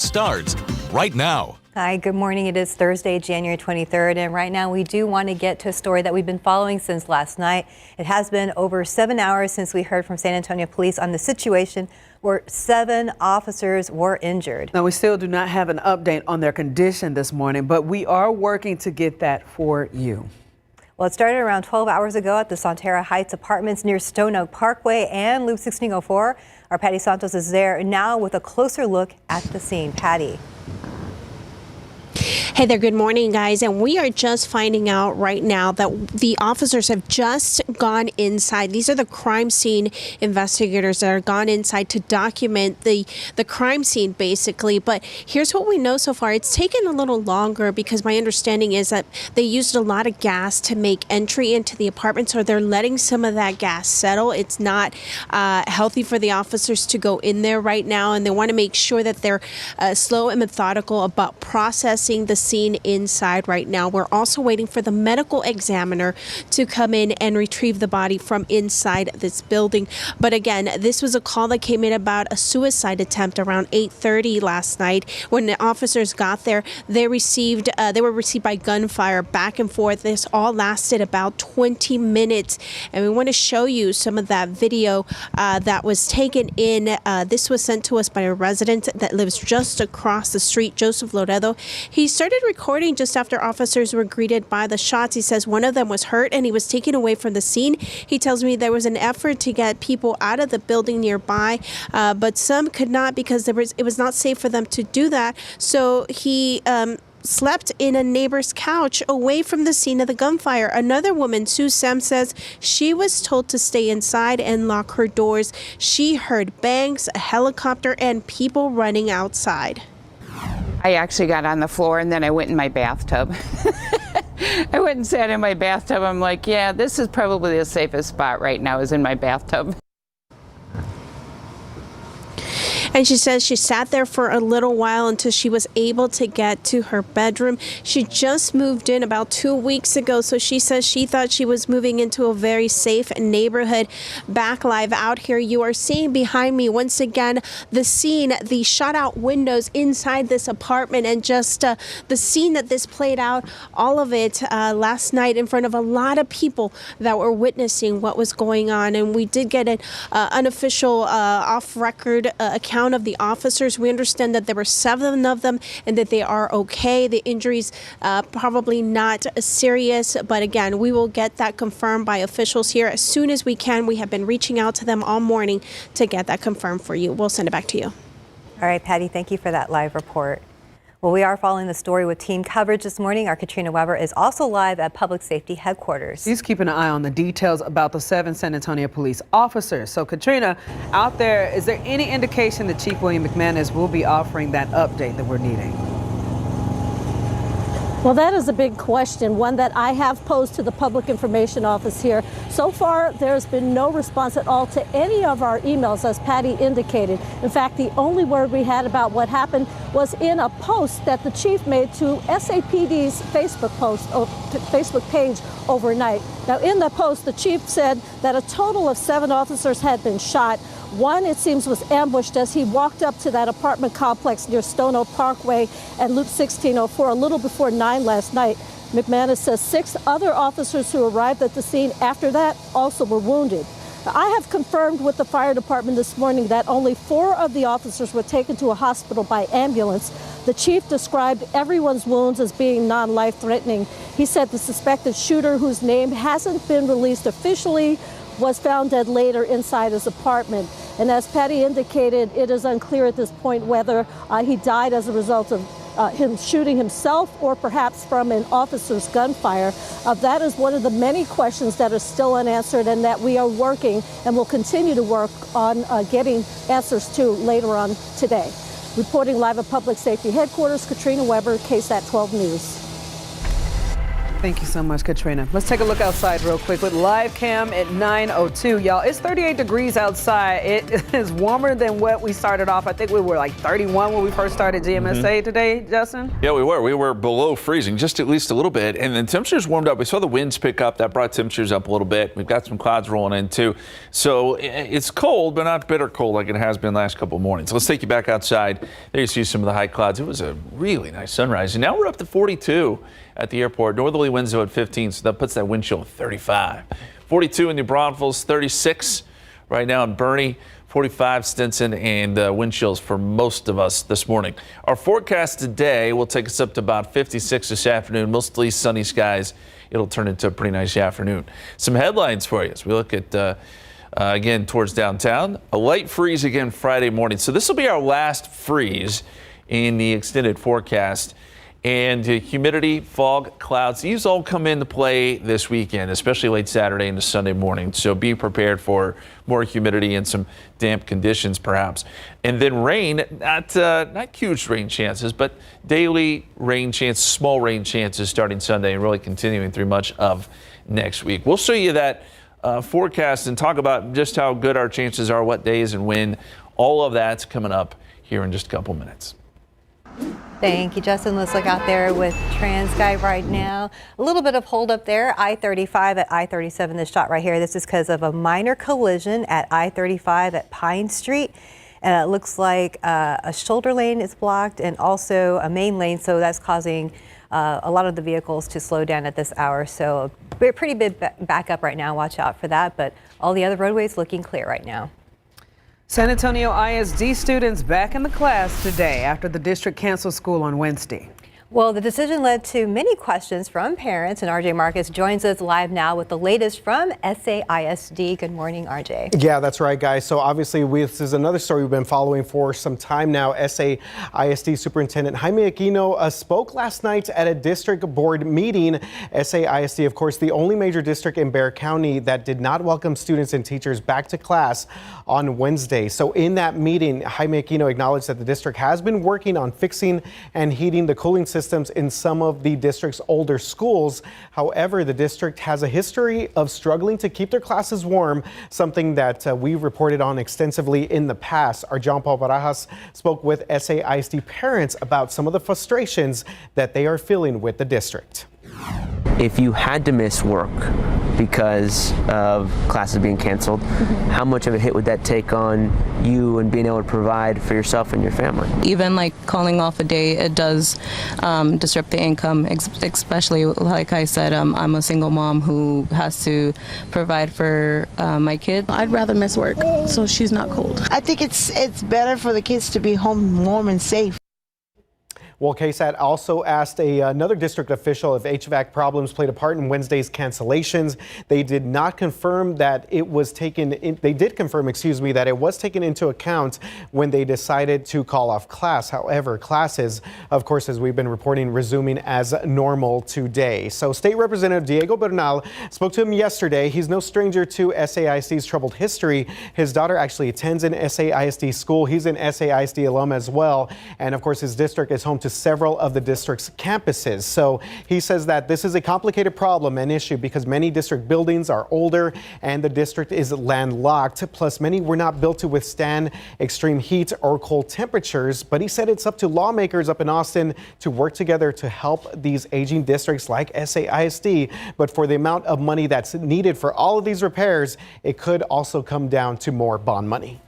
starts right now. Hi, good morning. It is Thursday, January 23rd, and right now we do want to get to a story that we've been following since last night. It has been over 7 hours since we heard from San Antonio police on the situation where 7 officers were injured. Now, we still do not have an update on their condition this morning, but we are working to get that for you. Well, it started around 12 hours ago at the Sonterra Heights Apartments near Stone Oak Parkway and Loop 1604. Our Patty Santos is there now with a closer look at the scene. Patty. Hey there, good morning, guys. And we are just finding out right now that the officers have just gone inside. These are the crime scene investigators that are gone inside to document the crime scene, basically. But here's what we know so far. It's taken a little longer because my understanding is that they used a lot of gas to make entry into the apartment, so they're letting some of that gas settle. It's not healthy for the officers to go in there right now, and they want to make sure that they're slow and methodical about processing the scene inside right now. We're also waiting for the medical examiner to come in and retrieve the body from inside this building. But again, this was a call that came in about a suicide attempt around 8:30 last night. When the officers got there, they were received by gunfire back and forth. This all lasted about 20 minutes, and we want to show you some of that video that was taken in. This was sent to us by a resident that lives just across the street, Joseph Loredo. He started recording just after officers were greeted by the shots. He says one of them was hurt and he was taken away from the scene. He tells me there was an effort to get people out of the building nearby, but some could not because it was not safe for them to do that. So he slept in a neighbor's couch away from the scene of the gunfire. Another woman, Sue Sem, says she was told to stay inside and lock her doors. She heard bangs, a helicopter, and people running outside. I actually got on the floor and then I went in my bathtub. I went and sat in my bathtub. I'm like, yeah, this is probably the safest spot right now is in my bathtub. And she says she sat there for a little while until she was able to get to her bedroom. She just moved in about 2 weeks ago, so she says she thought she was moving into a very safe neighborhood. Back live out here, you are seeing behind me once again the scene, the shut out windows inside this apartment, and just the scene that this played out, all of it last night in front of a lot of people that were witnessing what was going on. And we did get an unofficial off-record account of the officers. We understand that there were 7 of them and that they are okay. The injuries probably not serious, but again, we will get that confirmed by officials here as soon as we can. We have been reaching out to them all morning to get that confirmed for you. We'll send it back to you. All right, Patty, thank you for that live report. Well, we are following the story with team coverage this morning. Our Katrina Weber is also live at Public Safety Headquarters. She's keeping an eye on the details about the 7 San Antonio police officers. So, Katrina, out there, is there any indication that Chief William McManus will be offering that update that we're needing? Well, that is a big question, one that I have posed to the Public Information Office here. So far, there's been no response at all to any of our emails, as Patty indicated. In fact, the only word we had about what happened was in a post that the chief made to SAPD's Facebook page overnight. Now, in the post, the chief said that a total of 7 officers had been shot. One, it seems, was ambushed as he walked up to that apartment complex near Stone Oak Parkway and Loop 1604 a little before 9 last night. McManus says 6 other officers who arrived at the scene after that also were wounded. Now, I have confirmed with the fire department this morning that only 4 of the officers were taken to a hospital by ambulance. The chief described everyone's wounds as being non-life-threatening. He said the suspected shooter, whose name hasn't been released officially, was found dead later inside his apartment. And as Patty indicated, it is unclear at this point whether he died as a result of him shooting himself or perhaps from an officer's gunfire. That is one of the many questions that are still unanswered and that we are working and will continue to work on getting answers to later on today. Reporting live at Public Safety Headquarters, Katrina Weber, KSAT 12 News. Thank you so much, Katrina. Let's take a look outside real quick with live cam at 9:02. Y'all, it's 38 degrees outside. It is warmer than what we started off. I think we were like 31 when we first started GMSA today, Justin. Yeah, we were. We were below freezing, just at least a little bit. And then temperatures warmed up. We saw the winds pick up. That brought temperatures up a little bit. We've got some clouds rolling in too. So it's cold, but not bitter cold like it has been the last couple of mornings. Let's take you back outside. There you see some of the high clouds. It was a really nice sunrise. And now we're up to 42 at the airport. Northerly winds at 15, so that puts that wind chill at 35. 42 in New Braunfels, 36 right now in Bernie, 45 Stinson, and wind chills for most of us this morning. Our forecast today will take us up to about 56 this afternoon, mostly sunny skies. It'll turn into a pretty nice afternoon. Some headlines for you as we look at again towards downtown. A light freeze again Friday morning. So this will be our last freeze in the extended forecast. And humidity, fog, clouds, these all come into play this weekend, especially late Saturday into Sunday morning. So be prepared for more humidity and some damp conditions perhaps. And then rain, not huge rain chances, but daily rain chances, small rain chances starting Sunday and really continuing through much of next week. We'll show you that forecast and talk about just how good our chances are, what days and when. All of that's coming up here in just a couple minutes. Thank you, Justin. Let's look out there with TransGuide right now. A little bit of holdup there. I-35 at I-37, this shot right here. This is because of a minor collision at I-35 at Pine Street. And it looks like a shoulder lane is blocked and also a main lane. So that's causing a lot of the vehicles to slow down at this hour. So a pretty big backup right now. Watch out for that. But all the other roadways looking clear right now. San Antonio ISD students back in the class today after the district canceled school on Wednesday. Well, the decision led to many questions from parents, and RJ Marcus joins us live now with the latest from SAISD. Good morning, RJ. Yeah, that's right, guys. So obviously, this is another story we've been following for some time now. SAISD Superintendent Jaime Aquino spoke last night at a district board meeting. SAISD, of course, the only major district in Bexar County that did not welcome students and teachers back to class on Wednesday. So in that meeting, Jaime Aquino acknowledged that the district has been working on fixing and heating the cooling systems in some of the district's older schools. However, the district has a history of struggling to keep their classes warm, something that we've reported on extensively in the past. Our John Paul Barajas spoke with SAISD parents about some of the frustrations that they are feeling with the district. If you had to miss work because of classes being canceled, how much of a hit would that take on you and being able to provide for yourself and your family? Even like calling off a day, it does disrupt the income, especially like I said, I'm a single mom who has to provide for my kid. I'd rather miss work so she's not cold. I think it's better for the kids to be home warm and safe. Well, KSAT also asked another district official if HVAC problems played a part in Wednesday's cancellations. They did not confirm that it was taken. They did confirm, that it was taken into account when they decided to call off class. However, classes, of course, as we've been reporting, resuming as normal today. So State Representative Diego Bernal spoke to him yesterday. He's no stranger to SAISD's troubled history. His daughter actually attends an SAISD school. He's an SAISD alum as well. And of course, his district is home to several of the district's campuses. So he says that this is a complicated problem and issue because many district buildings are older and the district is landlocked. Plus, many were not built to withstand extreme heat or cold temperatures. But he said it's up to lawmakers up in Austin to work together to help these aging districts like SAISD. But for the amount of money that's needed for all of these repairs, it could also come down to more bond money.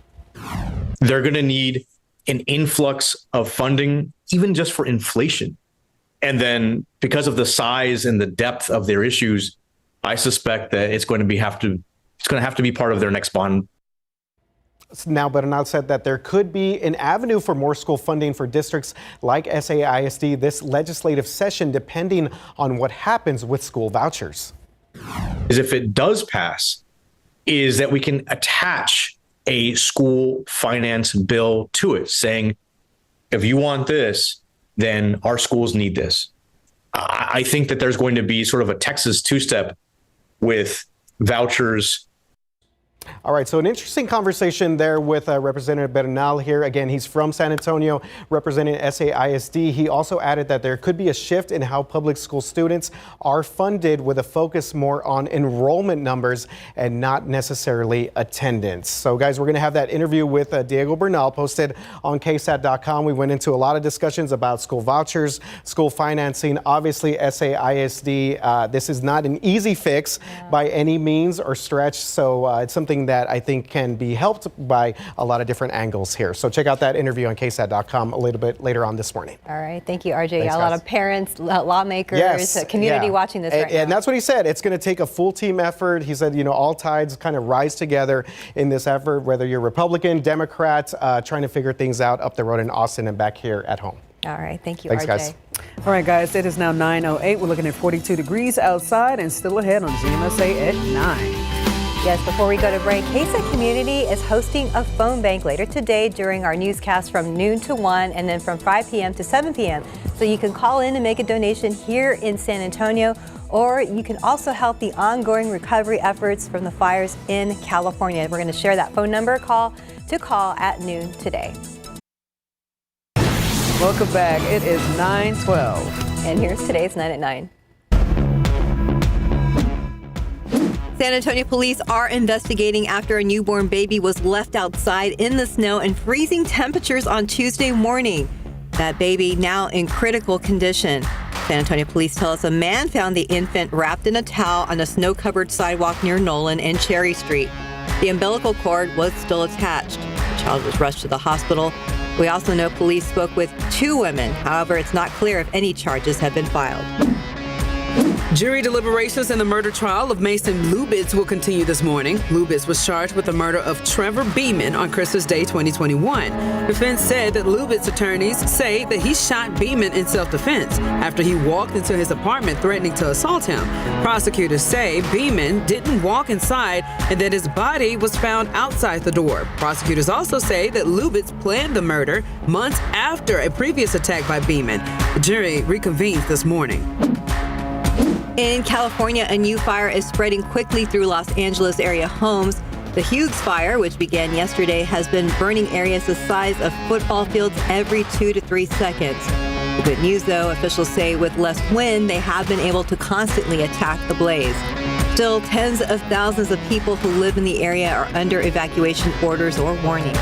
They're going to need an influx of funding, even just for inflation. And then because of the size and the depth of their issues, I suspect that it's going to have to be part of their next bond. Now, Bernal said that there could be an avenue for more school funding for districts like SAISD this legislative session, depending on what happens with school vouchers. Is if it does pass, is that we can attach a school finance bill to it saying, if you want this, then our schools need this. I think that there's going to be sort of a Texas two-step with vouchers. All right, so an interesting conversation there with Representative Bernal here. Again, he's from San Antonio, representing SAISD. He also added that there could be a shift in how public school students are funded, with a focus more on enrollment numbers and not necessarily attendance. So, guys, we're going to have that interview with Diego Bernal posted on KSAT.com. We went into a lot of discussions about school vouchers, school financing. Obviously, SAISD, this is not an easy fix by any means or stretch, so it's something that I think can be helped by a lot of different angles here. So check out that interview on KSAT.com a little bit later on this morning. All right. Thank you, RJ. Thanks, a lot guys. of parents, lawmakers, community watching this right now. And that's what he said. It's going to take a full team effort. He said, all tides kind of rise together in this effort, whether you're Republican, Democrat, trying to figure things out up the road in Austin and back here at home. All right. Thank you, Thanks, RJ. guys. All right, guys, it is now 9:08. We're looking at 42 degrees outside and still ahead on GMSA at 9. Yes, before we go to break, KSAT Community is hosting a phone bank later today during our newscast from noon to 1 and then from 5 p.m. to 7 p.m. So you can call in and make a donation here in San Antonio, or you can also help the ongoing recovery efforts from the fires in California. We're going to share that phone number call at noon today. Welcome back. It is 9:12. And here's today's 9 at 9. San Antonio police are investigating after a newborn baby was left outside in the snow and freezing temperatures on Tuesday morning. That baby now in critical condition. San Antonio police tell us a man found the infant wrapped in a towel on a snow-covered sidewalk near Nolan and Cherry Street. The umbilical cord was still attached. The child was rushed to the hospital. We also know police spoke with 2 women. However, it's not clear if any charges have been filed. Jury deliberations in the murder trial of Mason Lubitz will continue this morning. Lubitz was charged with the murder of Trevor Beeman on Christmas Day 2021. Defense said that Lubitz's attorneys say that he shot Beeman in self-defense after he walked into his apartment threatening to assault him. Prosecutors say Beeman didn't walk inside and that his body was found outside the door. Prosecutors also say that Lubitz planned the murder months after a previous attack by Beeman. The jury reconvenes this morning. In California, a new fire is spreading quickly through Los Angeles area homes. The Hughes fire, which began yesterday, has been burning areas the size of football fields every 2 to 3 seconds. The good news, though, officials say with less wind, they have been able to constantly attack the blaze. Still, tens of thousands of people who live in the area are under evacuation orders or warnings.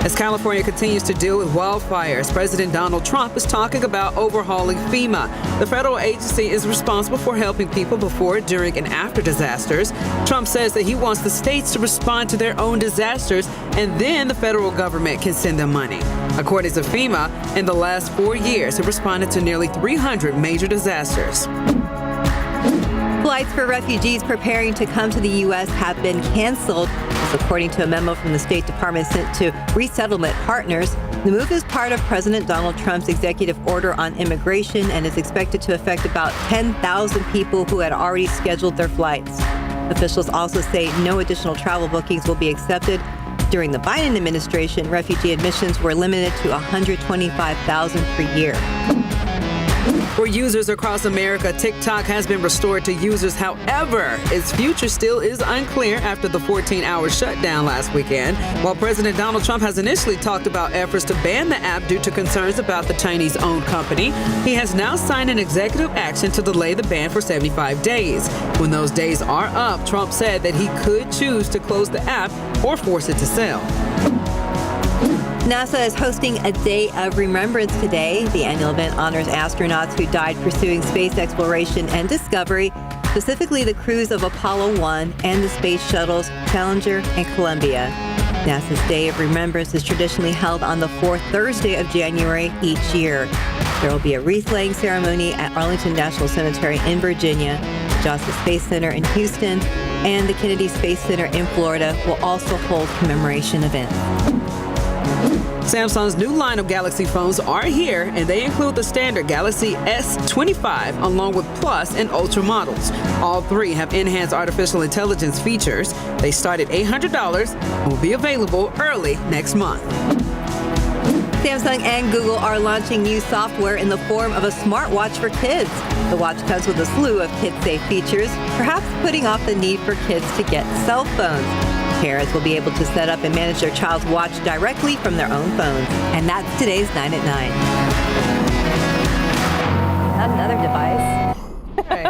As California continues to deal with wildfires, President Donald Trump is talking about overhauling FEMA. The federal agency is responsible for helping people before, during, and after disasters. Trump says that he wants the states to respond to their own disasters, and then the federal government can send them money. According to FEMA, in the last 4 years, it responded to nearly 300 major disasters. Flights for refugees preparing to come to the U.S. have been canceled. According to a memo from the State Department sent to resettlement partners, the move is part of President Donald Trump's executive order on immigration and is expected to affect about 10,000 people who had already scheduled their flights. Officials also say no additional travel bookings will be accepted. During the Biden administration, refugee admissions were limited to 125,000 per year. For users across America, TikTok has been restored to users. However, its future still is unclear after the 14-hour shutdown last weekend. While President Donald Trump has initially talked about efforts to ban the app due to concerns about the Chinese-owned company, he has now signed an executive action to delay the ban for 75 days. When those days are up, Trump said that he could choose to close the app or force it to sell. NASA is hosting a Day of Remembrance today. The annual event honors astronauts who died pursuing space exploration and discovery, specifically the crews of Apollo 1 and the space shuttles Challenger and Columbia. NASA's Day of Remembrance is traditionally held on the 4th Thursday of January each year. There will be a wreath-laying ceremony at Arlington National Cemetery in Virginia, the Johnson Space Center in Houston, and the Kennedy Space Center in Florida will also hold commemoration events. Samsung's new line of Galaxy phones are here, and they include the standard Galaxy S25 along with Plus and Ultra models. All 3 have enhanced artificial intelligence features. They start at $800 and will be available early next month. Samsung and Google are launching new software in the form of a smartwatch for kids. The watch comes with a slew of kid-safe features, perhaps putting off the need for kids to get cell phones. Parents will be able to set up and manage their child's watch directly from their own phones. And that's today's 9 at 9. Another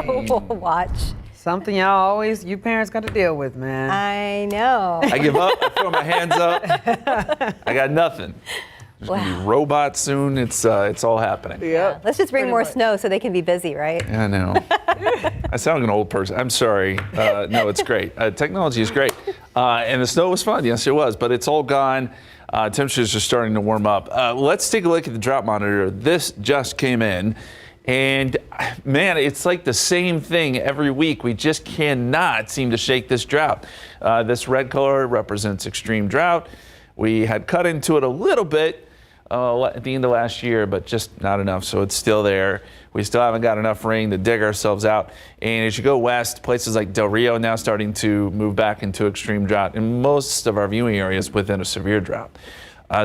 device. Watch. Something you parents got to deal with, man. I know. I give up. I throw my hands up. I got nothing. There's gonna be robots soon. It's all happening. Yeah. Let's just bring more snow so they can be busy, right? Yeah, I know. I sound like an old person. I'm sorry. No, it's great. Technology is great. And the snow was fun. Yes, it was. But it's all gone. Temperatures are starting to warm up. Let's take a look at the drought monitor. This just came in. And man, it's like the same thing every week. We just cannot seem to shake this drought. This red color represents extreme drought. We had cut into it a little bit at the end of last year, but just not enough. So it's still there. We still haven't got enough rain to dig ourselves out. And as you go west, places like Del Rio now starting to move back into extreme drought in most of our viewing areas within a severe drought.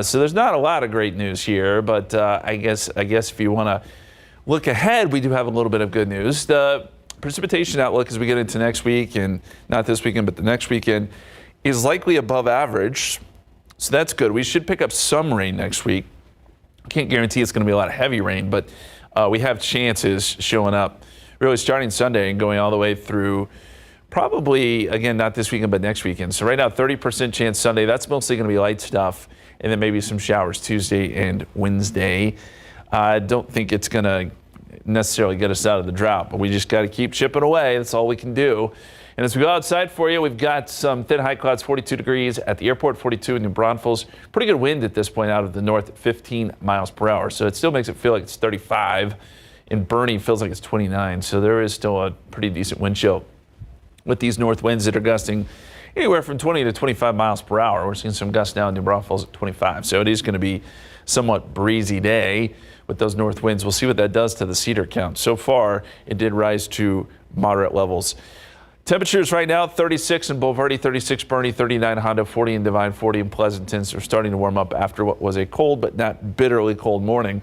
So there's not a lot of great news here, but I guess if you want to look ahead, we do have a little bit of good news. The precipitation outlook as we get into next week, and not this weekend, but the next weekend, is likely above average. So that's good. We should pick up some rain next week. Can't guarantee it's going to be a lot of heavy rain, but we have chances showing up really starting Sunday and going all the way through probably, again, not this weekend, but next weekend. So right now, 30% chance Sunday. That's mostly going to be light stuff, and then maybe some showers Tuesday and Wednesday. I don't think it's going to necessarily get us out of the drought, but we just got to keep chipping away. That's all we can do. And as we go outside for you, we've got some thin high clouds, 42 degrees at the airport, 42 in New Braunfels. Pretty good wind at this point out of the north at 15 miles per hour. So it still makes it feel like it's 35. In Bernie, feels like it's 29. So there is still a pretty decent wind chill with these north winds that are gusting anywhere from 20 to 25 miles per hour. We're seeing some gusts now in New Braunfels at 25. So it is going to be somewhat breezy day with those north winds. We'll see what that does to the cedar count. So far, it did rise to moderate levels. Temperatures right now, 36 in Bulverde, 36 Bernie, 39 Honda, 40 in Divine, 40 in Pleasanton. So we're starting to warm up after what was a cold but not bitterly cold morning.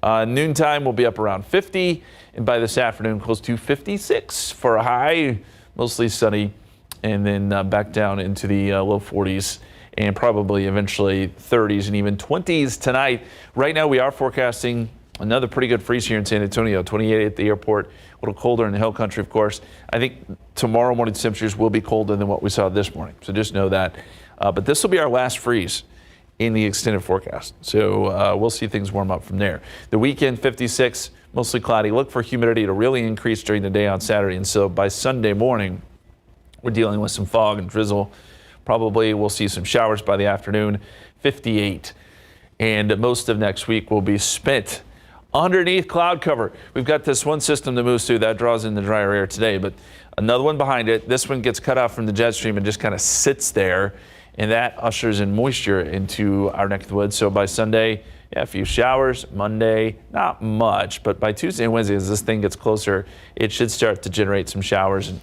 Noontime will be up around 50, and by this afternoon, close to 56 for a high, mostly sunny, and then back down into the low 40s. And probably eventually 30s and even 20s tonight. Right now, we are forecasting another pretty good freeze here in San Antonio, 28 at the airport, a little colder in the hill country, of course. I think tomorrow morning's temperatures will be colder than what we saw this morning, so just know that. But this will be our last freeze in the extended forecast, so we'll see things warm up from there. The weekend, 56, mostly cloudy. Look for humidity to really increase during the day on Saturday, and so by Sunday morning, we're dealing with some fog and drizzle. Probably we'll see some showers by the afternoon, 58. And most of next week will be spent underneath cloud cover. We've got this one system that moves through that draws in the drier air today, but another one behind it. This one gets cut off from the jet stream and just kind of sits there, and that ushers in moisture into our neck of the woods. So by Sunday, yeah, a few showers. Monday, not much, but by Tuesday and Wednesday, as this thing gets closer, it should start to generate some showers and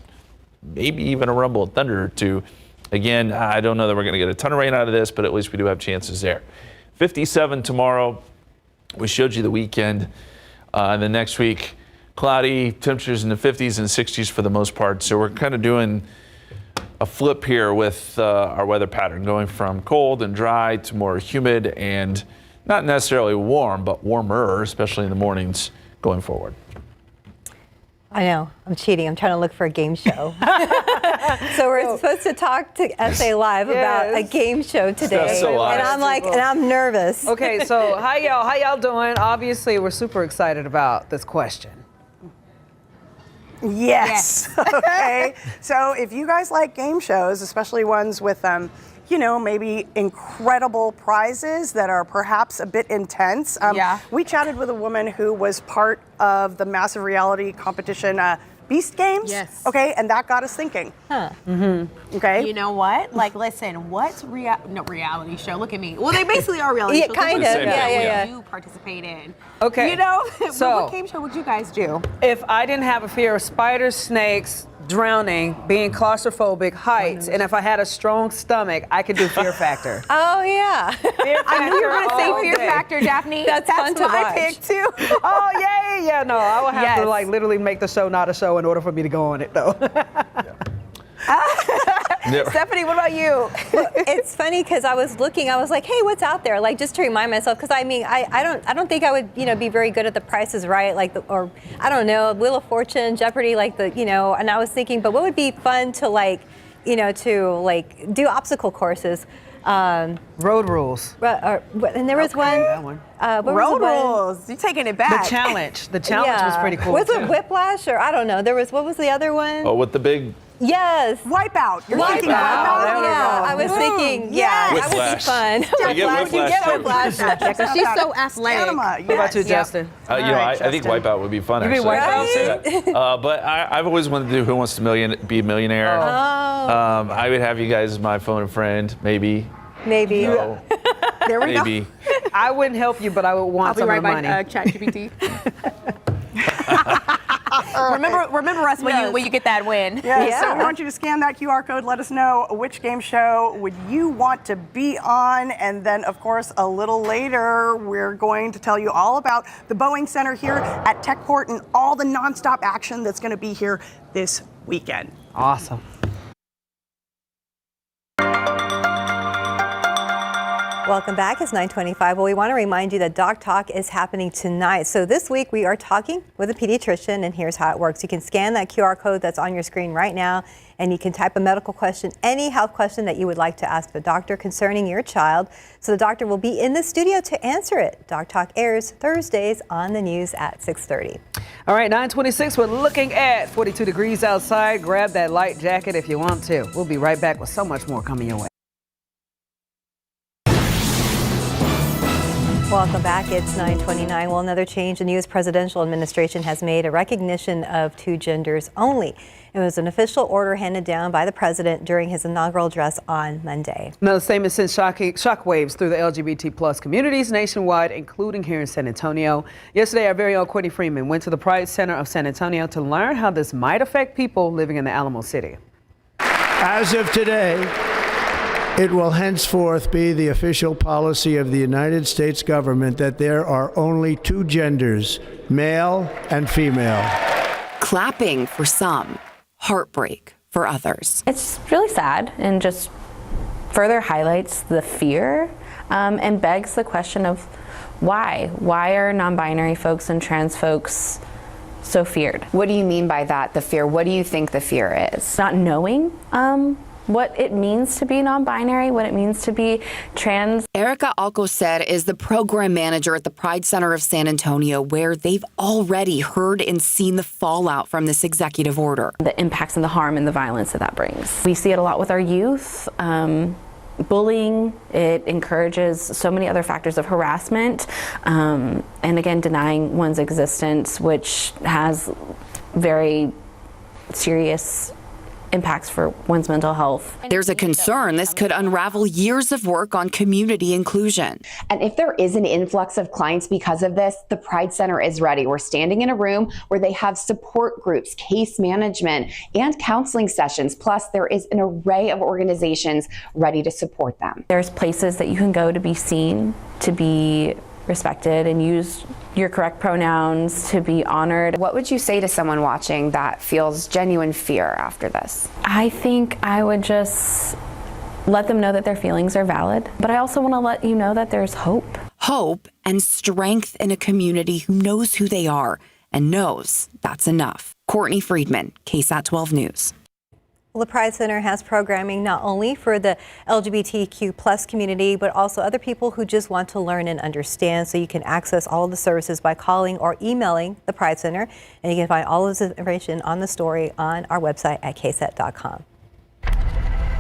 maybe even a rumble of thunder or two. Again, I don't know that we're going to get a ton of rain out of this, but at least we do have chances there. 57 tomorrow. We showed you the weekend. The next week, cloudy, temperatures in the 50s and 60s for the most part. So we're kind of doing a flip here with our weather pattern, going from cold and dry to more humid and not necessarily warm, but warmer, especially in the mornings going forward. I know, I'm cheating. I'm trying to look for a game show. So we're supposed to talk to SA Live about a game show today. So and I'm like, and I'm nervous. Okay, so how y'all doing? Obviously, we're super excited about this question. Yes. Okay. So if you guys like game shows, especially ones with you know, maybe incredible prizes that are perhaps a bit intense. We chatted with a woman who was part of the massive reality competition Beast Games. Yes. Okay, and that got us thinking. Huh. Mm-hmm. Okay. You know what? Like, listen, what's reality show? Look at me. Well, they basically are reality shows. Kind of. Yeah. You participate in. Okay. You know, so what game show would you guys do? If I didn't have a fear of spiders, snakes, drowning, being claustrophobic, heights, and if I had a strong stomach, I could do Fear Factor. Oh, yeah. I knew you were going to say all Fear day. Factor, Daphne. That's fun to my watch. pick, too. Oh, yeah. No, I would have to, Yes. like, literally make the show not a show in order for me to go on it, though. Stephanie, what about you? It's funny because I was like, hey, what's out there? Like, just to remind myself, because I mean, I don't think I would, be very good at the Price is Right, or I don't know, Wheel of Fortune, Jeopardy, and I was thinking, but what would be fun to to do obstacle courses? Road Rules. And there was one. What was Road the one? Rules. You're taking it back. The challenge. The challenge was pretty cool. Was it Whiplash or I don't know? What was the other one? Oh, with the big. Yes. Wipeout. You're thinking Wipeout. Wipeout? Yeah, I was thinking, yes. that would be fun. You get Whiplash, too. She's so athletic. What about you, Justin? I think Wipeout would be fun. You mean actually. Wipeout? But I've always wanted to do Who Wants to Be a Millionaire. I would have you guys as my phone a friend, maybe. Maybe. No. There we Maybe. go. I wouldn't help you, but I would want some of the money. ChatGPT. remember us when you get that win. Yeah. So we want you to scan that QR code. Let us know which game show would you want to be on. And then, of course, a little later, we're going to tell you all about the Boeing Center here at Techport and all the nonstop action that's going to be here this weekend. Awesome. Welcome back. It's 9:25. Well, we want to remind you that Doc Talk is happening tonight. So this week we are talking with a pediatrician, and here's how it works. You can scan that QR code that's on your screen right now, and you can type a medical question, any health question that you would like to ask the doctor concerning your child. So the doctor will be in the studio to answer it. Doc Talk airs Thursdays on the news at 6:30. All right, 9:26. We're looking at 42 degrees outside. Grab that light jacket if you want to. We'll be right back with so much more coming your way. Welcome back. It's 9:29. Well, another change. The U.S. presidential administration has made a recognition of two genders only. It was an official order handed down by the president during his inaugural address on Monday. Another statement sent shockwaves through the LGBT plus communities nationwide, including here in San Antonio. Yesterday, our very own Courtney Freeman went to the Pride Center of San Antonio to learn how this might affect people living in the Alamo City. As of today, it will henceforth be the official policy of the United States government that there are only two genders, male and female. Clapping for some, heartbreak for others. It's really sad and just further highlights the fear and begs the question of why? Why are non-binary folks and trans folks so feared? What do you mean by that, the fear? What do you think the fear is? Not knowing what it means to be non-binary, what it means to be trans. Erica Alcocer is the program manager at the Pride Center of San Antonio, where they've already heard and seen the fallout from this executive order. The impacts and the harm and the violence that brings. We see it a lot with our youth. Bullying, it encourages so many other factors of harassment, and again, denying one's existence, which has very serious impacts for one's mental health. There's a concern this could unravel years of work on community inclusion. And if there is an influx of clients because of this, the Pride Center is ready. We're standing in a room where they have support groups, case management, and counseling sessions. Plus, there is an array of organizations ready to support them. There's places that you can go to be seen, to be respected, and use your correct pronouns, to be honored. What would you say to someone watching that feels genuine fear after this? I think I would just let them know that their feelings are valid, but I also want to let you know that there's hope. Hope and strength in a community who knows who they are and knows that's enough. Courtney Friedman, KSAT 12 News. Well, the Pride Center has programming not only for the LGBTQ plus community, but also other people who just want to learn and understand. So you can access all of the services by calling or emailing the Pride Center. And you can find all of this information on the story on our website at ksat.com.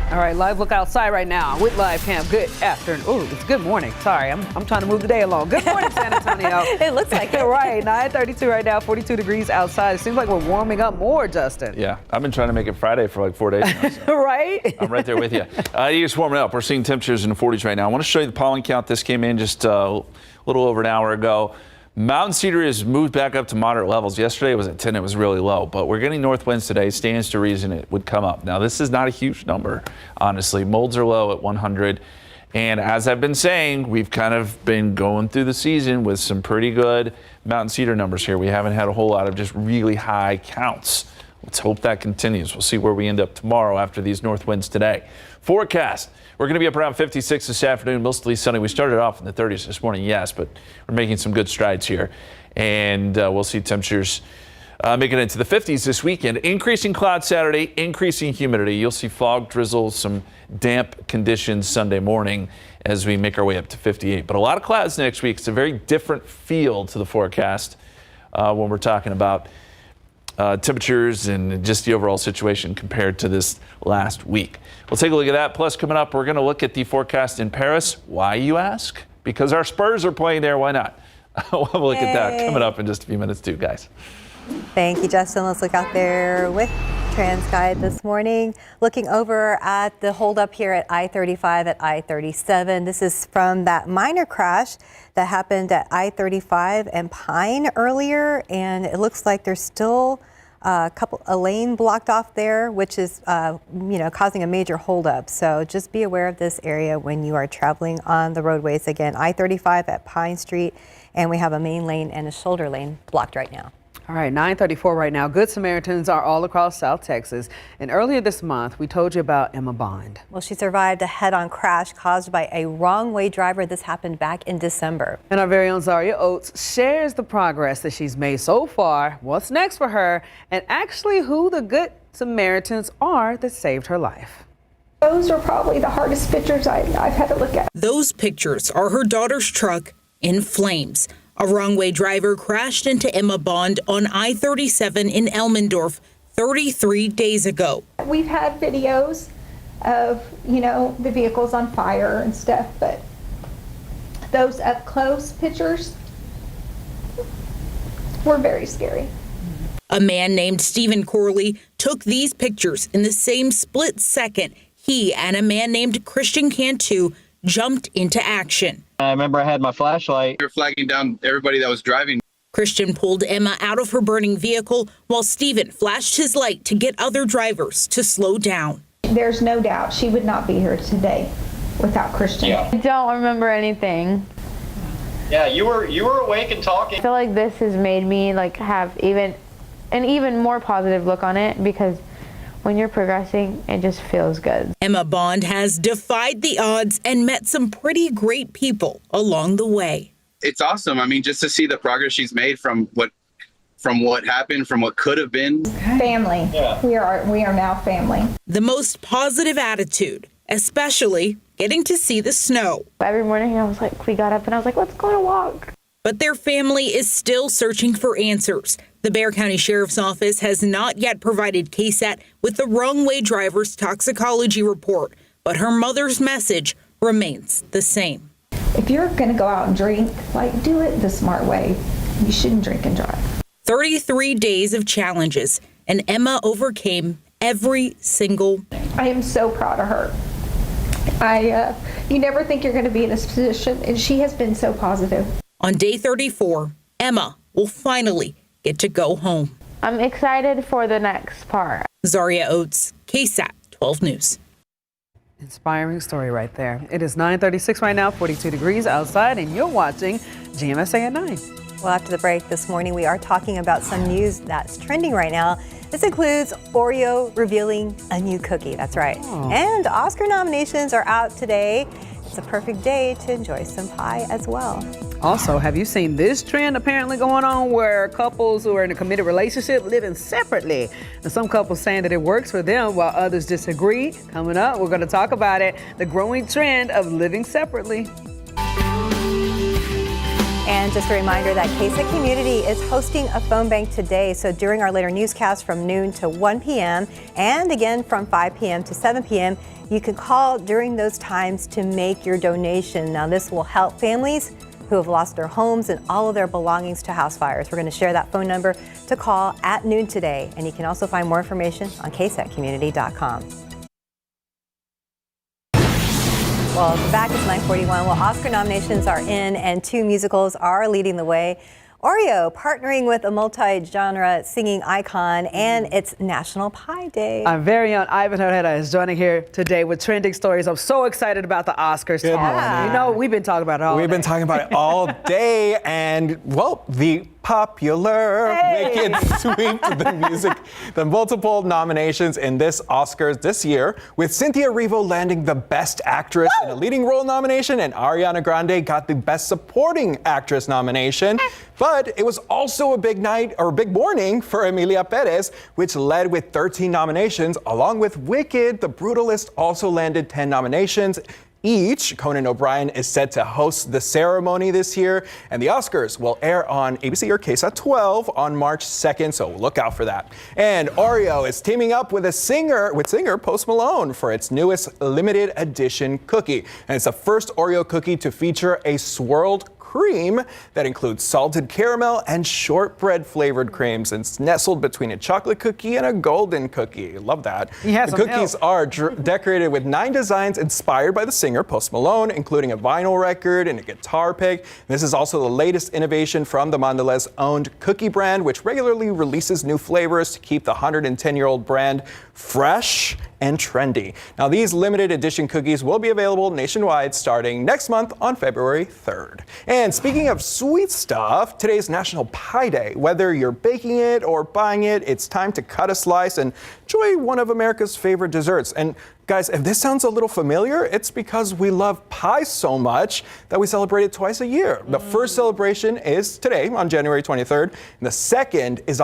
All right, live look outside right now with live cam. Good afternoon. Oh, it's good morning. Sorry, I'm trying to move the day along. Good morning, San Antonio. It looks like it. Right, 9:32 right now, 42 degrees outside. It seems like we're warming up more, Justin. Yeah, I've been trying to make it Friday for like 4 days now. So right? I'm right there with you. You're just warming up. We're seeing temperatures in the 40s right now. I want to show you the pollen count. This came in just a little over an hour ago. Mountain Cedar has moved back up to moderate levels. Yesterday it was at 10, it was really low, but we're getting north winds today. Stands to reason it would come up. Now, this is not a huge number, honestly. Molds are low at 100. And as I've been saying, we've kind of been going through the season with some pretty good Mountain Cedar numbers here. We haven't had a whole lot of just really high counts. Let's hope that continues. We'll see where we end up tomorrow after these north winds today. Forecast. We're going to be up around 56 this afternoon, mostly sunny. We started off in the 30s this morning, yes, but we're making some good strides here. And we'll see temperatures making it into the 50s this weekend. Increasing cloud Saturday, increasing humidity. You'll see fog, drizzle, some damp conditions Sunday morning as we make our way up to 58. But a lot of clouds next week. It's a very different feel to the forecast when we're talking about temperatures and just the overall situation compared to this last week. We'll take a look at that. Plus, coming up, we're going to look at the forecast in Paris. Why, you ask? Because our Spurs are playing there. Why not? We'll have a look at that coming up in just a few minutes, too, guys. Thank you, Justin. Let's look out there with TransGuide this morning. Looking over at the holdup here at I-35 at I-37. This is from that minor crash that happened at I-35 and Pine earlier, and it looks like there's still a lane blocked off there, which is causing a major holdup. So just be aware of this area when you are traveling on the roadways. Again, I-35 at Pine Street, and we have a main lane and a shoulder lane blocked right now. All right, 9:34 right now. Good Samaritans are all across South Texas. And earlier this month, we told you about Emma Bond. Well, she survived a head-on crash caused by a wrong-way driver. This happened back in December. And our very own Zaria Oates shares the progress that she's made so far, what's next for her, and actually who the good Samaritans are that saved her life. Those are probably the hardest pictures I've had to look at. Those pictures are her daughter's truck in flames. A wrong-way driver crashed into Emma Bond on I-37 in Elmendorf 33 days ago. We've had videos of, the vehicles on fire and stuff, but those up-close pictures were very scary. A man named Stephen Corley took these pictures in the same split second. He and a man named Christian Cantu jumped into action. I remember I had my flashlight. We were flagging down everybody that was driving. Christian pulled Emma out of her burning vehicle while Stephen flashed his light to get other drivers to slow down. There's no doubt she would not be here today without Christian. I don't remember anything. Yeah, you were awake and talking. I feel like this has made me have an even more positive look on it, because when you're progressing, it just feels good. Emma Bond has defied the odds and met some pretty great people along the way. It's awesome. I mean, just to see the progress she's made from what happened, from what could have been. Family. Yeah. We are now family. The most positive attitude, especially getting to see the snow. Every morning we got up and I was like, let's go on a walk. But their family is still searching for answers. The Bexar County Sheriff's Office has not yet provided KSAT with the wrong-way driver's toxicology report, but her mother's message remains the same. If you're going to go out and drink, do it the smart way. You shouldn't drink and drive. 33 days of challenges, and Emma overcame every single. I am so proud of her. You never think you're going to be in this position, and she has been so positive. On day 34, Emma will finally get to go home. I'm excited for the next part. Zaria Oates, KSAT 12 News. Inspiring story right there. It is 9:36 right now, 42 degrees outside, and you're watching GMSA at 9. Well, after the break this morning, we are talking about some news that's trending right now. This includes Oreo revealing a new cookie. That's right. Oh. And Oscar nominations are out today. It's a perfect day to enjoy some pie as well. Also, have you seen this trend apparently going on where couples who are in a committed relationship living separately? And some couples saying that it works for them while others disagree. Coming up, we're going to talk about it, the growing trend of living separately. And just a reminder that KSAT Community is hosting a phone bank today. So during our later newscast from noon to 1 p.m. and again from 5 p.m. to 7 p.m., you can call during those times to make your donation. Now, this will help families who have lost their homes and all of their belongings to house fires. We're going to share that phone number to call at noon today. And you can also find more information on ksatcommunity.com. Well, back at 9:41. Well, Oscar nominations are in and two musicals are leading the way. Oreo partnering with a multi-genre singing icon, and it's National Pie Day. Our very own Ivan Ojeda is joining here today with trending stories. I'm so excited about the Oscars. Good morning. You know, we've been talking about it all We've day. been talking about it all day, and well, the popular Wicked sweep the multiple nominations in this Oscars this year, with Cynthia Erivo landing the Best Actress in a Leading Role nomination, and Ariana Grande got the Best Supporting Actress nomination. But it was also a big night, or a big morning, for Emilia Perez, which led with 13 nominations. Along with Wicked, The Brutalist also landed 10 nominations each. Conan O'Brien is set to host the ceremony this year, and the Oscars will air on ABC or KSAT 12 on March 2nd, so look out for that. And Oreo is teaming up with singer Post Malone for its newest limited edition cookie. And it's the first Oreo cookie to feature a swirled cream that includes salted caramel and shortbread flavored creams, and it's nestled between a chocolate cookie and a golden cookie. Love that. The cookies are decorated with 9 designs inspired by the singer Post Malone, including a vinyl record and a guitar pick. This is also the latest innovation from the Mondelez owned cookie brand, which regularly releases new flavors to keep the 110-year-old brand fresh and trendy. Now, these limited edition cookies will be available nationwide starting next month on February 3rd. And speaking of sweet stuff, today's National Pie Day. Whether you're baking it or buying it, it's time to cut a slice and enjoy one of America's favorite desserts. And guys, if this sounds a little familiar, it's because we love pie so much that we celebrate it twice a year. The first celebration is today on January 23rd, and the second is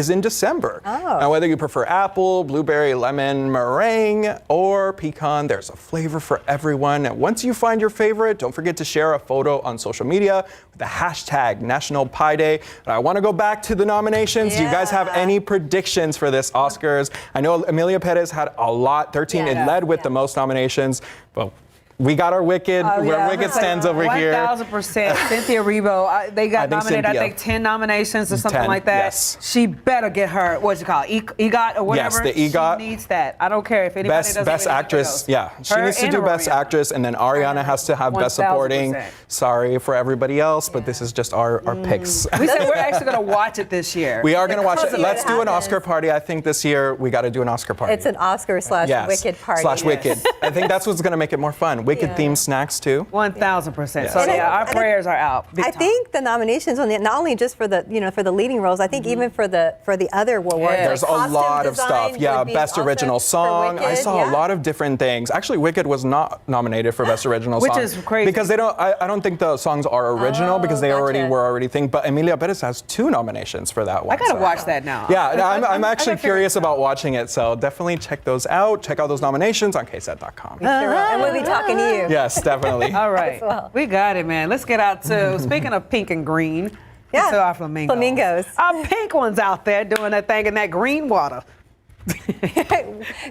in December. Now, whether you prefer apple, blueberry, lemon, meringue, or pecan, there's a flavor for everyone. And once you find your favorite, don't forget to share a photo on social media with the hashtag National Pie Day. But I want to go back to the nominations. Do you guys have any predictions for this Oscars? I know Emilia Perez had a lot, 13. It led with the most nominations, but we got our Wicked. We're Wicked stands over here. 1,000%. Cynthia Erivo, they got nominated, I think, 10 nominations or something like that. Yes. She better get her, what's it called, EGOT or whatever? Yes, the EGOT. She needs that. I don't care if anybody doesn't Best win Actress, yeah. She Her needs to and do Best Ariana. Actress, and then Ariana has to have Best Supporting. 1000%. Sorry for everybody else, but this is just our picks. We said we're actually going to watch it this year. We are going to watch it. Let's do an Oscar party. I think this year we got to do an Oscar party. It's an Oscar / Wicked party. / Wicked. I think that's what's going to make it more fun. Wicked themed snacks too. 1,000%. Yes. So our prayers are out. I think the nominations not only just for the for the leading roles. I think even for the other awards. There's a lot of stuff. Yeah, Best Original Song. I saw a lot of different things. Actually, Wicked was not nominated for Best Original Song, which is crazy because they don't. I don't think the songs are original because they were already thing. But Emilia Perez has 2 nominations for that one. I gotta watch that now. Yeah, I'm actually curious about watching it. So definitely check those out. Check out those nominations on KSAT.com. And we'll be talking to you. Yes, definitely. All right. We got it, man. Let's get out to, speaking of pink and green, to our flamingos. Our pink ones out there doing that thing in that green water.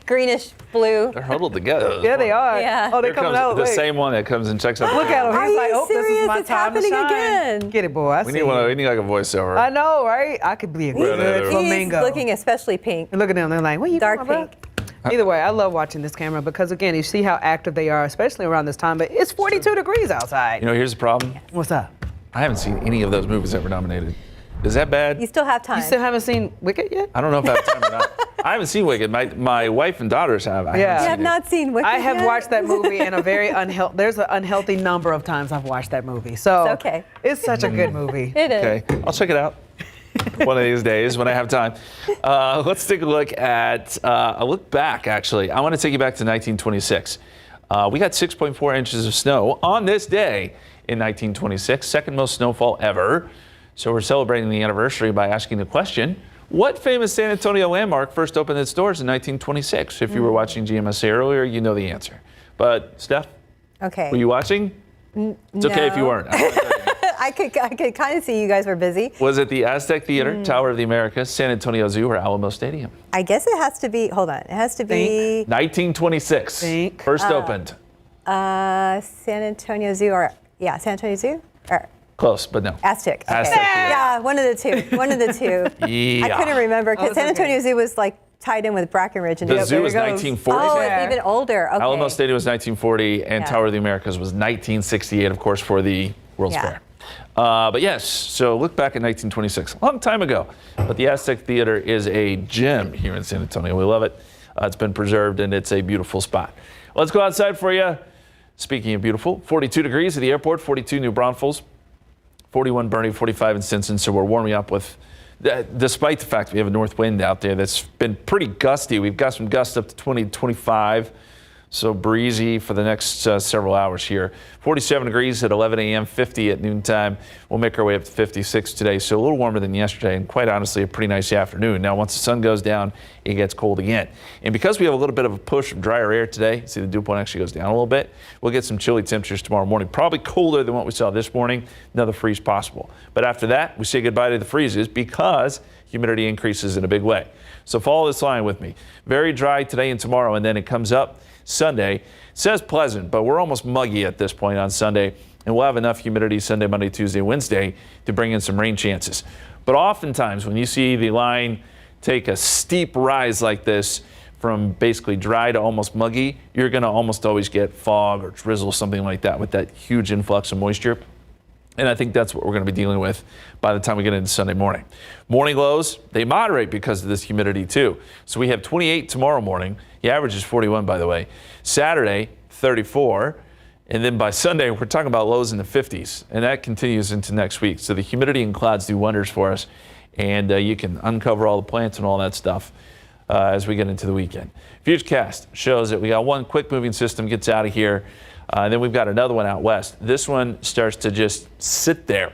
Greenish blue. They're huddled together. Yeah, they are. Yeah. Oh, they're Here coming comes out. the Wait. same one that comes and checks out. Look at him. He's like, oh, this is my It's time to happening shine. again. Get it, boy. I We see need you. we need like a voiceover. I know, right? I could be a good He's flamingo. looking especially pink. And look at them. They're like, what you Dark doing, pink. bro? Either way, I love watching this camera because, again, you see how active they are, especially around this time. But it's 42 degrees outside. You know, here's the problem. What's up? I haven't seen any of those movies that were nominated. Is that bad? You still have time. You still haven't seen Wicked yet? I don't know if I have time or not. I haven't seen Wicked. My wife and daughters have. I haven't You seen have it. not seen Wicked I have yet? watched that movie in a very unhealthy. There's an unhealthy number of times I've watched that movie. So It's okay. It's such a good movie. It is. Okay, I'll check it out one of these days when I have time. Let's take a look at a look back. Actually, I want to take you back to 1926. We got 6.4 inches of snow on this day in 1926, second most snowfall ever. So we're celebrating the anniversary by asking the question, what famous San Antonio landmark first opened its doors in 1926? If you were watching GMSA earlier, you know the answer. But Steph, Okay. were you watching? It's okay if you weren't. I could kind of see you guys were busy. Was it the Aztec Theater, Tower of the Americas, San Antonio Zoo, or Alamo Stadium? I guess it has to be, hold on, it has to be 1926, first opened. San Antonio Zoo San Antonio Zoo? Or Close, but no. Aztec. Okay. Aztec Theater. Yeah, one of the two. One of the two. Yeah. I couldn't remember because San Antonio Zoo was like tied in with Brackenridge. And The zoo was 1940. Oh, it's even older. Okay. Alamo Stadium was 1940, and Yeah. Tower of the Americas was 1968, of course, for the World's Yeah. Fair. But yes, so look back at 1926, a long time ago. But the Aztec Theater is a gem here in San Antonio. We love it. It's been preserved, and it's a beautiful spot. Let's go outside for you. Speaking of beautiful, 42 degrees at the airport, 42 New Braunfels, 41 Bernie, 45 in Stinson. So we're warming up with, despite the fact we have a north wind out there that's been pretty gusty. We've got some gusts up to 20 to 25. So breezy for the next several hours here. 47 degrees at 11 a.m., 50 at noontime. We'll make our way up to 56 today. So a little warmer than yesterday, and quite honestly, a pretty nice afternoon. Now, once the sun goes down, it gets cold again. And because we have a little bit of a push of drier air today, see the dew point actually goes down a little bit, we'll get some chilly temperatures tomorrow morning. Probably colder than what we saw this morning. Another freeze possible. But after that, we say goodbye to the freezes because humidity increases in a big way. So follow this line with me. Very dry today and tomorrow, and then it comes up Sunday. It says pleasant, but we're almost muggy at this point on Sunday, and we'll have enough humidity Sunday, Monday, Tuesday, Wednesday to bring in some rain chances. But oftentimes when you see the line take a steep rise like this from basically dry to almost muggy, you're going to almost always get fog or drizzle, something like that, with that huge influx of moisture. And I think that's what we're going to be dealing with by the time we get into Sunday morning. Morning lows, they moderate because of this humidity too. So we have 28 tomorrow morning. The average is 41, by the way. Saturday, 34. And then by Sunday, we're talking about lows in the 50s. And that continues into next week. So the humidity and clouds do wonders for us. And you can uncover all the plants and all that stuff as we get into the weekend. Futurecast shows that we got one quick moving system gets out of here. Then we've got another one out west. This one starts to just sit there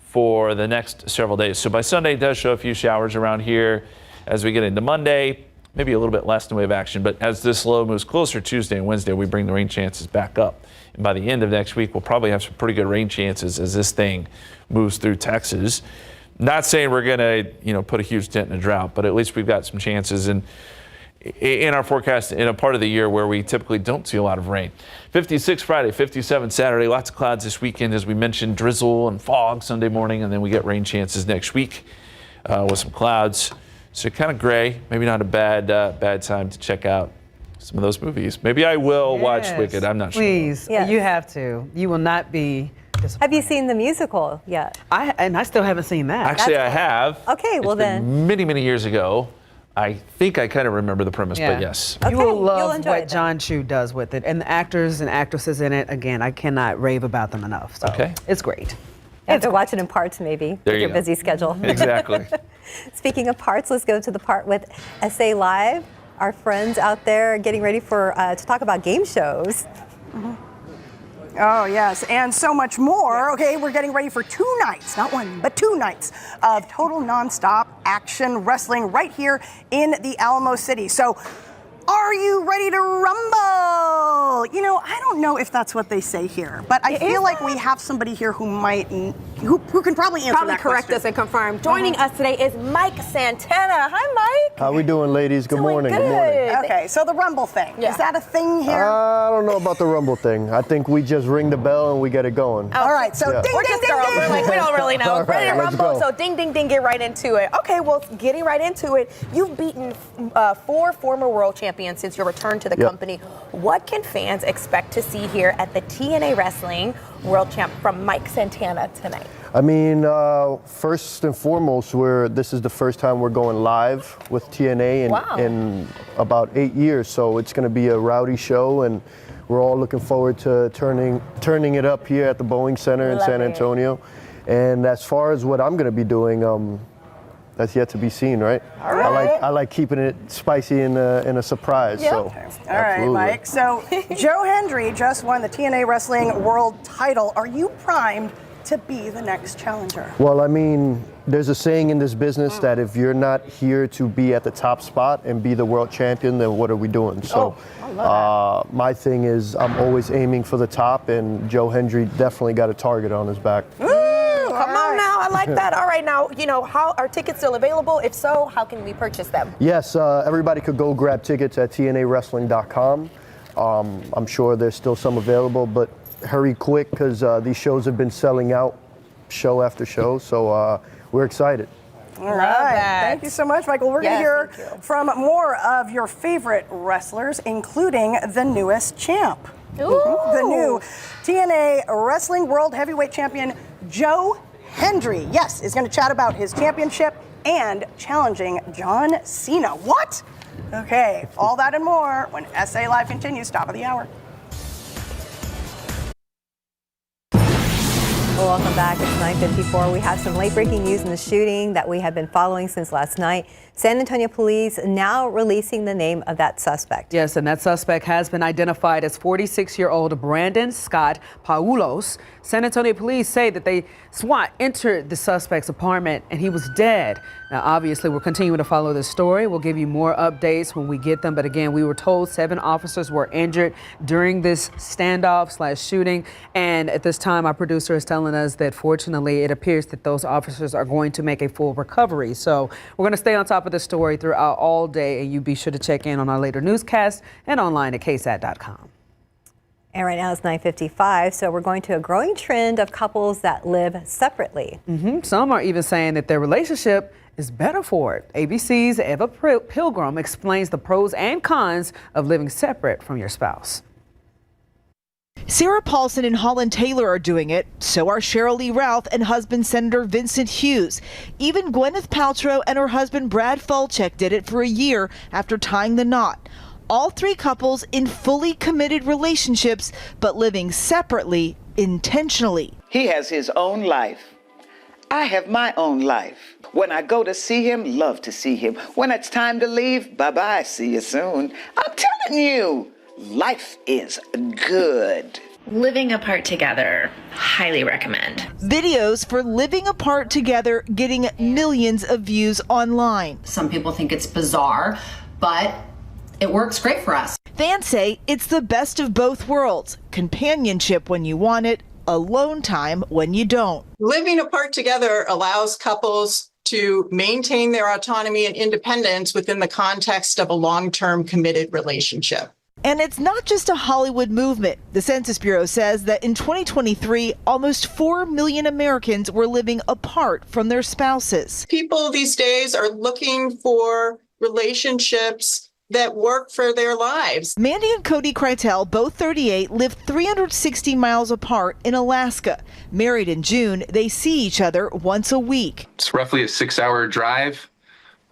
for the next several days. So by Sunday, it does show a few showers around here. As we get into Monday, maybe a little bit less in the way of action. But as this low moves closer Tuesday and Wednesday, we bring the rain chances back up. And by the end of next week, we'll probably have some pretty good rain chances as this thing moves through Texas. Not saying we're going to, put a huge dent in a drought, but at least we've got some chances in our forecast in a part of the year where we typically don't see a lot of rain. 56 Friday, 57 Saturday, lots of clouds this weekend. As we mentioned, drizzle and fog Sunday morning, and then we get rain chances next week with some clouds. So kind of gray, maybe not a bad time to check out some of those movies. Maybe I will watch Wicked, I'm not sure. Please, you have to. You will not be disappointed. Have you seen the musical yet? I still haven't seen that. Actually, I have. Okay, well then. Many, many years ago. I think I kind of remember the premise, but yes. You will love what John Chu does with it. And the actors and actresses in it, again, I cannot rave about them enough. So it's great. You have to watch it in parts, maybe, with your busy schedule. Exactly. Speaking of parts, let's go to the part with SA Live. Our friends out there getting ready to talk about game shows. Oh, yes, and so much more. Okay, we're getting ready for 2 nights, not one, but 2 nights of total nonstop action wrestling right here in the Alamo City. So, are you ready to rumble? I don't know if that's what they say here, but I feel like we have somebody here who might, who can probably answer that correct question. us and confirm. Joining us today is Mike Santana. Hi, Mike. How we doing, ladies? Good morning. Good morning. Okay, so the rumble thing, is that a thing here? I don't know about the rumble thing. I think we just ring the bell and we get it going. All right, so ding, we're ding, just ding, girls. ding. We're like, we don't really know. All right, Ready to let's rumble, go. so ding, ding, ding, get right into it. Okay, well, getting right into it, you've beaten 4 former world champions since your return to the company. What can fans expect to see here at the TNA Wrestling World Champ from Mike Santana tonight? I mean, first and foremost, this is the first time we're going live with TNA in about 8 years, so it's going to be a rowdy show, and we're all looking forward to turning it up here at the Boeing Center in San Antonio. And as far as what I'm going to be doing, that's yet to be seen, right? All right. I like keeping it spicy and a surprise. Yep. So, all right, Mike. So Joe Hendry just won the TNA Wrestling World title. Are you primed to be the next challenger? Well, I mean, there's a saying in this business that if you're not here to be at the top spot and be the world champion, then what are we doing? So my thing is I'm always aiming for the top, and Joe Hendry definitely got a target on his back. Come on now, I like that. All right, now, how are tickets still available? If so, how can we purchase them? Yes, everybody could go grab tickets at TNAWrestling.com. I'm sure there's still some available, but hurry quick because these shows have been selling out show after show, so we're excited. All right. Thank you so much, Michael. We're going to hear from more of your favorite wrestlers, including the newest champ. The new TNA Wrestling World Heavyweight Champion, Joe Hendry, yes, is going to chat about his championship and challenging John Cena. What? Okay, all that and more when SA Live continues, top of the hour. Well, welcome back. It's 9:54. We have some late-breaking news in the shooting that we have been following since last night. San Antonio police now releasing the name of that suspect. Yes, and that suspect has been identified as 46-year-old Brandon Scott Paulos. San Antonio police say that SWAT entered the suspect's apartment and he was dead. Now, obviously, we're continuing to follow this story. We'll give you more updates when we get them. But again, we were told 7 officers were injured during this standoff/shooting. And at this time, our producer is telling us that fortunately, it appears that those officers are going to make a full recovery. So we're going to stay on top of the story throughout all day. And you be sure to check in on our later newscast and online at KSAT.com. And right now it's 9:55, so we're going to a growing trend of couples that live separately. Some are even saying that their relationship is better for it. ABC's Eva Pilgrim explains the pros and cons of living separate from your spouse. Sarah Paulson and Holland Taylor are doing it. So are Cheryl Lee Ralph and husband Senator Vincent Hughes. Even Gwyneth Paltrow and her husband Brad Falchuk did it for a year after tying the knot. All 3 couples in fully committed relationships, but living separately intentionally. He has his own life. I have my own life. When I go to see him, love to see him. When it's time to leave, bye-bye, see you soon. I'm telling you, life is good. Living apart together, highly recommend. Videos for living apart together getting millions of views online. Some people think it's bizarre, but it works great for us. Fans say it's the best of both worlds. Companionship when you want it, alone time when you don't. Living apart together allows couples to maintain their autonomy and independence within the context of a long-term committed relationship. And it's not just a Hollywood movement. The Census Bureau says that in 2023, almost 4 million Americans were living apart from their spouses. People these days are looking for relationships that work for their lives. Mandy and Cody Kreitel, both 38, live 360 miles apart in Alaska. Married in June, they see each other once a week. It's roughly a 6-hour drive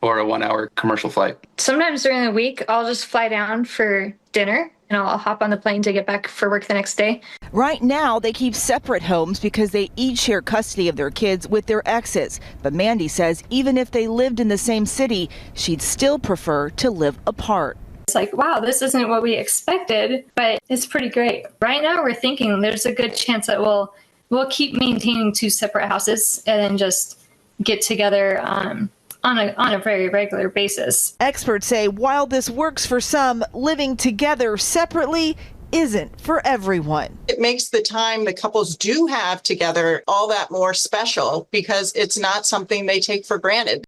or a 1-hour commercial flight. Sometimes during the week, I'll just fly down for dinner and I'll hop on the plane to get back for work the next day. Right now, they keep separate homes because they each share custody of their kids with their exes. But Mandy says even if they lived in the same city, she'd still prefer to live apart. It's like, wow, this isn't what we expected, but it's pretty great. Right now, we're thinking there's a good chance that we'll keep maintaining 2 separate houses and then just get together on a very regular basis. Experts say while this works for some, living together separately isn't for everyone. It makes the time the couples do have together all that more special because it's not something they take for granted.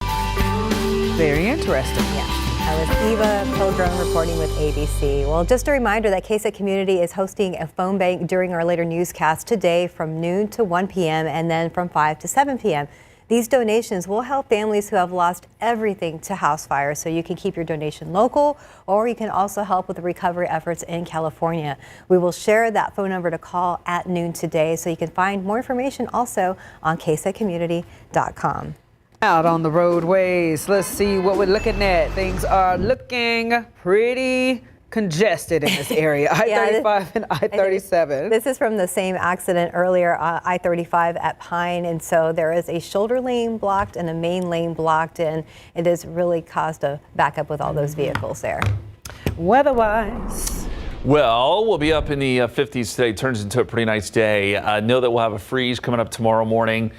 Very interesting. That was Eva Pilgrim reporting with ABC. Well, just a reminder that KSAT Community is hosting a phone bank during our later newscast today from noon to 1 p.m. and then from 5 to 7 p.m. These donations will help families who have lost everything to house fires, so you can keep your donation local, or you can also help with the recovery efforts in California. We will share that phone number to call at noon today, so you can find more information also on ksatcommunity.com. Out on the roadways, let's see what we're looking at. Things are looking pretty congested in this area. I-35 and I-37. This is from the same accident earlier, I-35 at Pine, and so there is a shoulder lane blocked and a main lane blocked, and it has really caused a backup with all those vehicles there. Weather-wise. Well, we'll be up in the 50s today. Turns into a pretty nice day. Know that we'll have a freeze coming up tomorrow morning.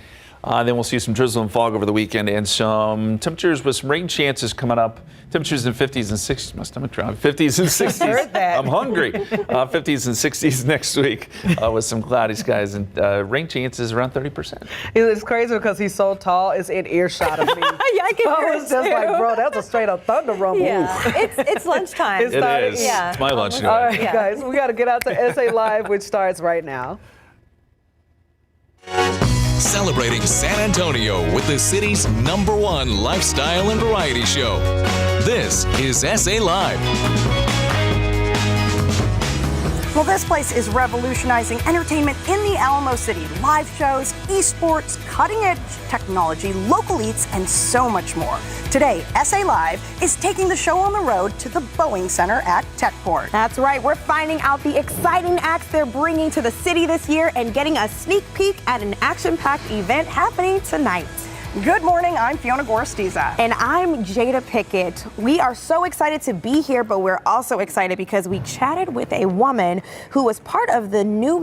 Then we'll see some drizzle and fog over the weekend and some temperatures with some rain chances coming up. Temperatures in 50s and 60s. My stomach dropped. 50s and 60s. Heard that. I'm hungry. 50s and 60s next week with some cloudy skies and rain chances around 30%. It's crazy because he's so tall, it's in earshot of me. Yeah, I can hear I it was just too. like, bro, that's a straight up thunder rumble. Yeah, it's lunchtime. It is. Yeah. It's my lunch anyway. All right, guys, we got to get out to SA Live, which starts right now. Celebrating San Antonio with the city's #1 lifestyle and variety show. This is SA Live. Well, this place is revolutionizing entertainment in the Alamo City. Live shows, esports, cutting-edge technology, local eats, and so much more. Today, SA Live is taking the show on the road to the Boeing Center at Techport. That's right. We're finding out the exciting acts they're bringing to the city this year and getting a sneak peek at an action-packed event happening tonight. Good morning, I'm Fiona Gorostiza. And I'm Jada Pickett. We are so excited to be here, but we're also excited because we chatted with a woman who was part of the new